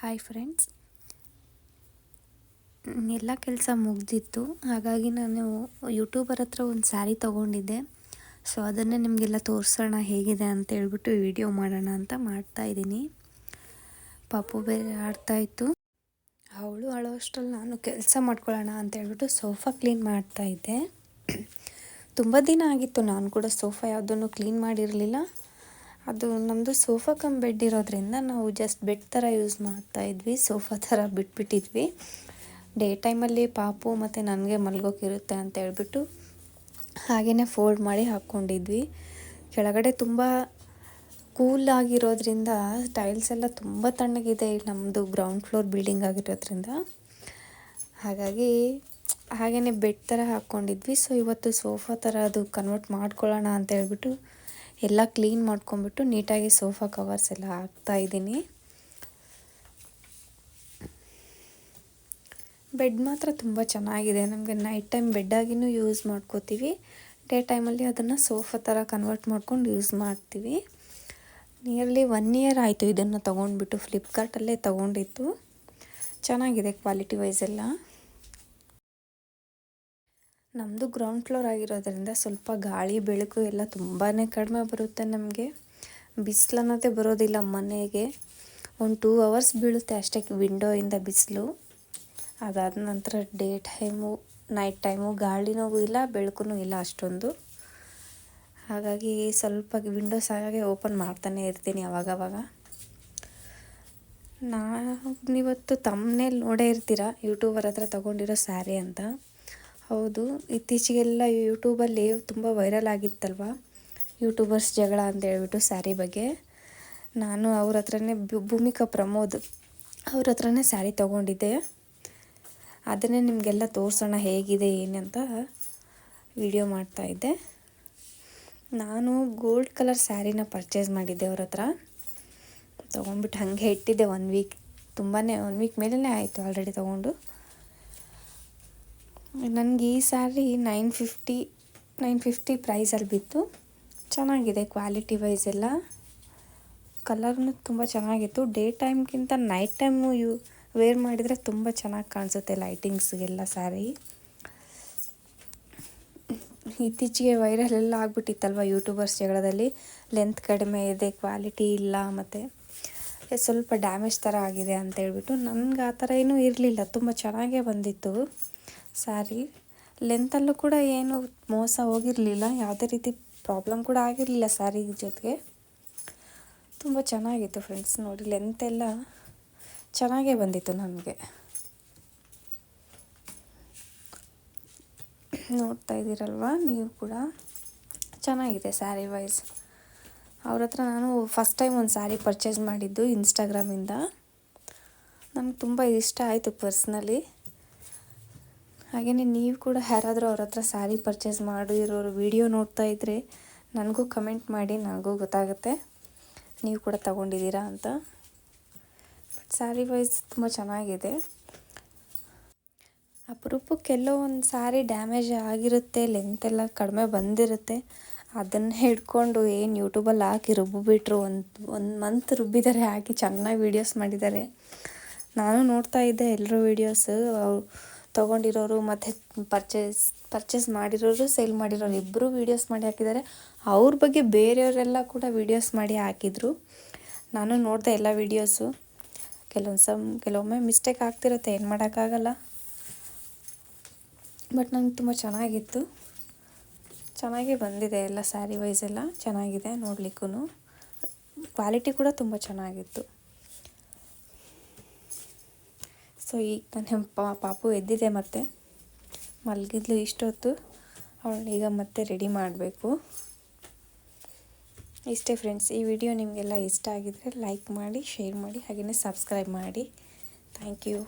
Hi friends, ಎಲ್ಲ ಕೆಲಸ ಮುಗ್ದಿತ್ತು. ಹಾಗಾಗಿ ನಾನು ಯೂಟ್ಯೂಬರ್ ಹತ್ರ ಒಂದು ಸ್ಯಾರಿ ತೊಗೊಂಡಿದ್ದೆ. ಸೊ ಅದನ್ನೇ ನಿಮಗೆಲ್ಲ ತೋರಿಸೋಣ ಹೇಗಿದೆ ಅಂತ ಹೇಳ್ಬಿಟ್ಟು ವಿಡಿಯೋ ಮಾಡೋಣ ಅಂತ ಮಾಡ್ತಾಯಿದ್ದೀನಿ. ಪಾಪು ಬೇರೆ ಆಡ್ತಾಯಿತ್ತು. ಅವಳು ಅಳೋ ಅಷ್ಟರಲ್ಲಿ ನಾನು ಕೆಲಸ ಮಾಡ್ಕೊಳ್ಳೋಣ ಅಂತ ಹೇಳ್ಬಿಟ್ಟು ಸೋಫಾ ಕ್ಲೀನ್ ಮಾಡ್ತಾಯಿದ್ದೆ. ತುಂಬ ದಿನ ಆಗಿತ್ತು ನಾನು ಕೂಡ ಸೋಫಾ ಯಾವುದನ್ನು ಕ್ಲೀನ್ ಮಾಡಿರಲಿಲ್ಲ. ಅದು ನಮ್ಮದು ಸೋಫಾ ಕಮ್ ಬೆಡ್ ಇರೋದ್ರಿಂದ ನಾವು ಜಸ್ಟ್ ಬೆಡ್ ಥರ ಯೂಸ್ ಮಾಡ್ತಾಯಿದ್ವಿ, ಸೋಫಾ ಥರ ಬಿಟ್ಬಿಟ್ಟಿದ್ವಿ. ಡೇ ಟೈಮಲ್ಲಿ ಪಾಪು ಮತ್ತು ನನಗೆ ಮಲ್ಗೋಕ್ಕಿರುತ್ತೆ ಅಂತ ಹೇಳ್ಬಿಟ್ಟು ಹಾಗೆಯೇ ಫೋಲ್ಡ್ ಮಾಡಿ ಹಾಕ್ಕೊಂಡಿದ್ವಿ. ಕೆಳಗಡೆ ತುಂಬ ಕೂಲ್ ಆಗಿರೋದ್ರಿಂದ ಟೈಲ್ಸ್ ಎಲ್ಲ ತುಂಬ ತಣ್ಣಗಿದೆ. ನಮ್ಮದು ಗ್ರೌಂಡ್ ಫ್ಲೋರ್ ಬಿಲ್ಡಿಂಗ್ ಆಗಿರೋದ್ರಿಂದ ಹಾಗಾಗಿ ಹಾಗೆಯೇ ಬೆಡ್ ಥರ ಹಾಕ್ಕೊಂಡಿದ್ವಿ. ಸೊ ಇವತ್ತು ಸೋಫಾ ಥರ ಅದು ಕನ್ವರ್ಟ್ ಮಾಡ್ಕೊಳ್ಳೋಣ ಅಂತ ಹೇಳ್ಬಿಟ್ಟು ಎಲ್ಲ ಕ್ಲೀನ್ ಮಾಡ್ಕೊಂಬಿಟ್ಟು ನೀಟಾಗಿ ಸೋಫಾ ಕವರ್ಸ್ ಎಲ್ಲ ಹಾಕ್ತಾಯಿದ್ದೀನಿ. ಬೆಡ್ ಮಾತ್ರ ತುಂಬ ಚೆನ್ನಾಗಿದೆ. ನಮಗೆ ನೈಟ್ ಟೈಮ್ ಬೆಡ್ಡಾಗಿಯೂ ಯೂಸ್ ಮಾಡ್ಕೋತೀವಿ, ಡೇ ಟೈಮಲ್ಲಿ ಅದನ್ನು ಸೋಫಾ ಥರ ಕನ್ವರ್ಟ್ ಮಾಡ್ಕೊಂಡು ಯೂಸ್ ಮಾಡ್ತೀವಿ. ನಿಯರ್ಲಿ 1 ಇಯರ್ ಆಯಿತು ಇದನ್ನು ತೊಗೊಂಡ್ಬಿಟ್ಟು. ಫ್ಲಿಪ್ಕಾರ್ಟಲ್ಲೇ ತೊಗೊಂಡಿತ್ತು. ಚೆನ್ನಾಗಿದೆ ಕ್ವಾಲಿಟಿ ವೈಸ್ ಎಲ್ಲ. ನಮ್ಮದು ಗ್ರೌಂಡ್ ಫ್ಲೋರ್ ಆಗಿರೋದ್ರಿಂದ ಸ್ವಲ್ಪ ಗಾಳಿ ಬೆಳಕು ಎಲ್ಲ ತುಂಬಾ ಕಡಿಮೆ ಬರುತ್ತೆ. ನಮಗೆ ಬಿಸಿಲು ಅನ್ನೋದೇ ಬರೋದಿಲ್ಲ ಮನೆಗೆ. ಒಂದು 2 ಅವರ್ಸ್ ಬೀಳುತ್ತೆ ಅಷ್ಟೇ ವಿಂಡೋಯಿಂದ ಬಿಸಿಲು. ಅದಾದ ನಂತರ ಡೇ ಟೈಮು ನೈಟ್ ಟೈಮು ಗಾಳಿನೂ ಇಲ್ಲ ಬೆಳಕು ಇಲ್ಲ ಅಷ್ಟೊಂದು. ಹಾಗಾಗಿ ಸ್ವಲ್ಪ ವಿಂಡೋಸ್ ಹಾಗೆ ಓಪನ್ ಮಾಡ್ತಾನೆ ಇರ್ತೀನಿ ಅವಾಗವಾಗ. ನೀವತ್ತು ತಮ್ಮನೇಲಿ ನೋಡೇ ಇರ್ತೀರ ಯೂಟ್ಯೂಬರ್ ಹತ್ರ ತೊಗೊಂಡಿರೋ ಸ್ಯಾರಿ ಅಂತ. ಹೌದು, ಇತ್ತೀಚೆಗೆಲ್ಲ ಯೂಟ್ಯೂಬಲ್ಲಿ ತುಂಬ ವೈರಲ್ ಆಗಿತ್ತಲ್ವ ಯೂಟ್ಯೂಬರ್ಸ್ ಜಗಳ ಅಂತ ಹೇಳ್ಬಿಟ್ಟು ಸ್ಯಾರಿ ಬಗ್ಗೆ. ನಾನು ಅವ್ರ ಹತ್ರನೇ ಭೂಮಿಕಾ ಪ್ರಮೋದ್ ಅವ್ರ ಹತ್ರನೇ ಸ್ಯಾರಿ ತೊಗೊಂಡಿದ್ದೆ. ಅದನ್ನೇ ನಿಮಗೆಲ್ಲ ತೋರಿಸೋಣ ಹೇಗಿದೆ ಏನಂತ ವಿಡಿಯೋ ಮಾಡ್ತಾಯಿದ್ದೆ. ನಾನು ಗೋಲ್ಡ್ ಕಲರ್ ಸ್ಯಾರಿನ ಪರ್ಚೇಸ್ ಮಾಡಿದ್ದೆ ಅವ್ರ ಹತ್ರ. ತೊಗೊಂಡ್ಬಿಟ್ಟು ಹಾಗೆ ಇಟ್ಟಿದ್ದೆ 1 ವೀಕ್. 1 ವೀಕ್ ಮೇಲೇ ಆಯಿತು ಆಲ್ರೆಡಿ ತೊಗೊಂಡು. ನನಗೆ ಈ ಸ್ಯಾರಿ 950 ಪ್ರೈಸಲ್ಲಿ ಬಿತ್ತು. ಚೆನ್ನಾಗಿದೆ ಕ್ವಾಲಿಟಿ ವೈಸ್ ಎಲ್ಲ. ಕಲರ್ನು ತುಂಬ ಚೆನ್ನಾಗಿತ್ತು. ಡೇ ಟೈಮ್ಗಿಂತ ನೈಟ್ ಟೈಮು ವೇರ್ ಮಾಡಿದರೆ ತುಂಬ ಚೆನ್ನಾಗಿ ಕಾಣಿಸುತ್ತೆ ಲೈಟಿಂಗ್ಸ್ಗೆಲ್ಲ ಸ್ಯಾರಿ. ಇತ್ತೀಚೆಗೆ ವೈರಲ್ ಎಲ್ಲ ಆಗಿಬಿಟ್ಟಿತ್ತಲ್ವ ಯೂಟ್ಯೂಬರ್ಸ್ ಜಗಳದಲ್ಲಿ. ಲೆಂತ್ ಕಡಿಮೆ ಇದೆ, ಕ್ವಾಲಿಟಿ ಇಲ್ಲ, ಮತ್ತು ಸ್ವಲ್ಪ ಡ್ಯಾಮೇಜ್ ಥರ ಆಗಿದೆ ಅಂತ ಹೇಳ್ಬಿಟ್ಟು. ನನಗೆ ಆ ಥರ ಏನೂ ಇರಲಿಲ್ಲ, ತುಂಬ ಚೆನ್ನಾಗೇ ಬಂದಿತ್ತು ಸ್ಯಾರಿ. ಲೆಂತಲ್ಲೂ ಕೂಡ ಏನು ಮೋಸ ಹೋಗಿರಲಿಲ್ಲ, ಯಾವುದೇ ರೀತಿ ಪ್ರಾಬ್ಲಮ್ ಕೂಡ ಆಗಿರಲಿಲ್ಲ ಸ್ಯಾರಿ ಜೊತೆಗೆ. ತುಂಬ ಚೆನ್ನಾಗಿತ್ತು ಫ್ರೆಂಡ್ಸ್. ನೋಡಿ, ಲೆಂತೆಲ್ಲ ಚೆನ್ನಾಗೇ ಬಂದಿತ್ತು ನನಗೆ. ನೋಡ್ತಾ ಇದ್ದೀರಲ್ವ ನೀವು ಕೂಡ. ಚೆನ್ನಾಗಿದೆ ಸ್ಯಾರಿ ವೈಸ್. ಅವ್ರ ಹತ್ರ ನಾನು ಫಸ್ಟ್ ಟೈಮ್ ಒಂದು ಸ್ಯಾರಿ ಪರ್ಚೇಸ್ ಮಾಡಿದ್ದು ಇನ್ಸ್ಟಾಗ್ರಾಮಿಂದ. ನನಗೆ ತುಂಬ ಇಷ್ಟ ಆಯಿತು ಪರ್ಸ್ನಲಿ. ಹಾಗೆಯೇ ನೀವು ಕೂಡ ಯಾರಾದರೂ ಅವ್ರ ಹತ್ರ ಸ್ಯಾರಿ ಪರ್ಚೇಸ್ ಮಾಡಿರೋರು ವಿಡಿಯೋ ನೋಡ್ತಾ ಇದ್ದರೆ ನನಗೂ ಕಮೆಂಟ್ ಮಾಡಿ, ನನಗೂ ಗೊತ್ತಾಗುತ್ತೆ ನೀವು ಕೂಡ ತಗೊಂಡಿದ್ದೀರಾ ಅಂತ. ಬಟ್ ಸ್ಯಾರಿ ವೈಸ್ ತುಂಬ ಚೆನ್ನಾಗಿದೆ. ಅಪರೂಪಕ್ಕೆಲ್ಲೋ ಒಂದು ಸ್ಯಾರಿ ಡ್ಯಾಮೇಜ್ ಆಗಿರುತ್ತೆ, ಲೆಂತೆಲ್ಲ ಕಡಿಮೆ ಬಂದಿರುತ್ತೆ. ಅದನ್ನು ಹಿಡ್ಕೊಂಡು ಏನು ಯೂಟ್ಯೂಬಲ್ಲಿ ಹಾಕಿ ರುಬ್ಬಿಬಿಟ್ರು. ಒಂದು ಮಂತ್ ರುಬ್ಬಿದ್ದಾರೆ, ಹಾಕಿ ಚೆನ್ನಾಗಿ ವೀಡಿಯೋಸ್ ಮಾಡಿದ್ದಾರೆ. ನಾನು ನೋಡ್ತಾ ಇದ್ದೆ ಎಲ್ಲರೂ ವೀಡಿಯೋಸು. ಅವ್ರು ತೊಗೊಂಡಿರೋರು ಮತ್ತು ಪರ್ಚೇಸ್ ಮಾಡಿರೋರು, ಸೇಲ್ ಮಾಡಿರೋರು ಇಬ್ಬರು ವೀಡಿಯೋಸ್ ಮಾಡಿ ಹಾಕಿದ್ದಾರೆ. ಅವ್ರ ಬಗ್ಗೆ ಬೇರೆಯವರೆಲ್ಲ ಕೂಡ ವೀಡಿಯೋಸ್ ಮಾಡಿ ಹಾಕಿದರು. ನಾನು ನೋಡಿದೆ ಎಲ್ಲ ವೀಡಿಯೋಸು. ಕೆಲವೊಮ್ಮೆ ಮಿಸ್ಟೇಕ್ ಆಗ್ತಿರುತ್ತೆ, ಏನು ಮಾಡೋಕ್ಕಾಗಲ್ಲ. ಬಟ್ ನಂಗೆ ತುಂಬ ಚೆನ್ನಾಗಿತ್ತು. ಚೆನ್ನಾಗೇ ಬಂದಿದೆ ಎಲ್ಲ ಸ್ಯಾರಿ ವೈಸ್ ಎಲ್ಲ ಚೆನ್ನಾಗಿದೆ ನೋಡಲಿಕ್ಕೂ. ಕ್ವಾಲಿಟಿ ಕೂಡ ತುಂಬ ಚೆನ್ನಾಗಿತ್ತು. ಸೊ ಈಗ ನನ್ನ ಪಾಪು ಎದ್ದಿದೆ, ಮತ್ತೆ ಮಲಗಿದ್ಲು ಇಷ್ಟೊತ್ತು. ಅವಳೀಗ ಮತ್ತೆ ರೆಡಿ ಮಾಡಬೇಕು. ಇಷ್ಟೇ ಫ್ರೆಂಡ್ಸ್. ಈ ವಿಡಿಯೋ ನಿಮಗೆಲ್ಲ ಇಷ್ಟ ಆಗಿದರೆ ಲೈಕ್ ಮಾಡಿ, ಶೇರ್ ಮಾಡಿ, ಹಾಗೆಯೇ ಸಬ್ಸ್ಕ್ರೈಬ್ ಮಾಡಿ. Thank you.